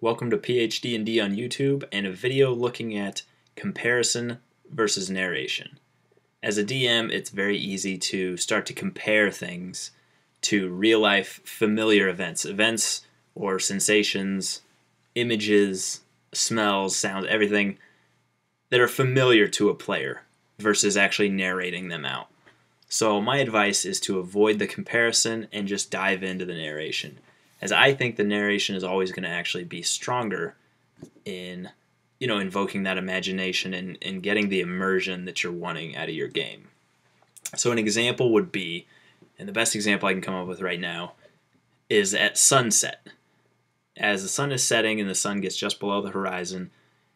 Welcome to PhD&D on YouTube and a video looking at comparison versus narration. As a DM, it's very easy to start to compare things to real-life familiar events or sensations, images, smells, sounds, everything that are familiar to a player versus actually narrating them out. So my advice is to avoid the comparison and just dive into the narration, as I think the narration is always going to actually be stronger in, invoking that imagination and getting the immersion that you're wanting out of your game. So an example would be, and the best example I can come up with right now, is at sunset. As the sun is setting and the sun gets just below the horizon,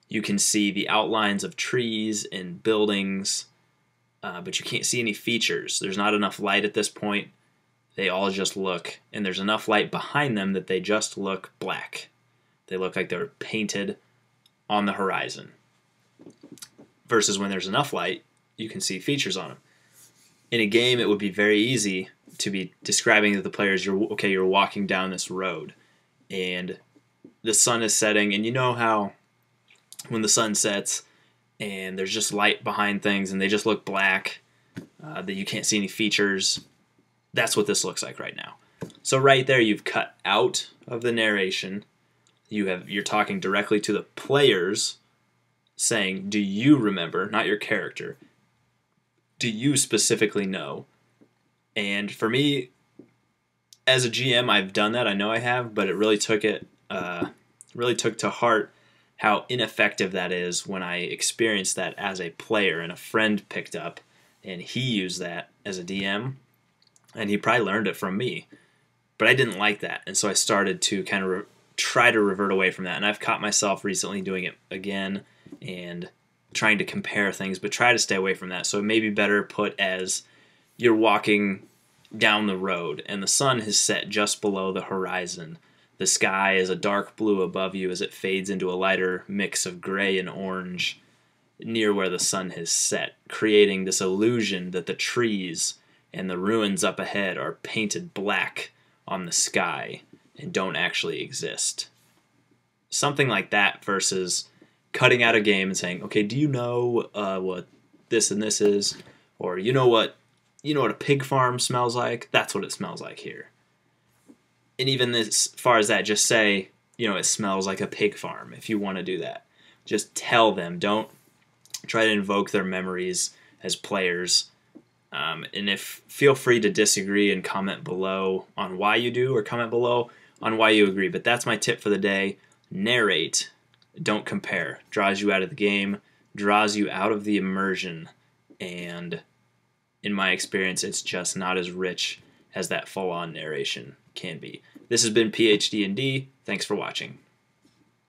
you can see the outlines of trees and buildings, but you can't see any features. There's not enough light at this point. They all just look, and there's enough light behind them that they just look black. They look like they're painted on the horizon. Versus when there's enough light, you can see features on them. In a game, it would be very easy to be describing to the players, you're walking down this road, and the sun is setting, and you know how when the sun sets and there's just light behind things and they just look black, that you can't see any features. That's what this looks like right now. So right there, you've cut out of the narration. You're talking directly to the players, saying, do you remember, not your character, do you specifically know? And for me, as a GM, I've done that. I know I have, but it really took to heart how ineffective that is when I experienced that as a player, and a friend picked up and he used that as a DM, and he probably learned it from me. But I didn't like that, and so I started to kind of try to revert away from that, and I've caught myself recently doing it again and trying to compare things, but try to stay away from that. So it may be better put as you're walking down the road and the sun has set just below the horizon. The sky is a dark blue above you as it fades into a lighter mix of gray and orange near where the sun has set, creating this illusion that the trees and the ruins up ahead are painted black on the sky and don't actually exist. Something like that versus cutting out a game and saying, okay, do you know what this and this is? Or you know what a pig farm smells like? That's what it smells like here. And even as far as that, just say, it smells like a pig farm if you want to do that. Just tell them. Don't try to invoke their memories as players. And feel free to disagree and comment below on why you do, or comment below on why you agree. But that's my tip for the day. Narrate. Don't compare. Draws you out of the game, draws you out of the immersion, and in my experience, it's just not as rich as that full-on narration can be. This has been PhD&D. Thanks for watching.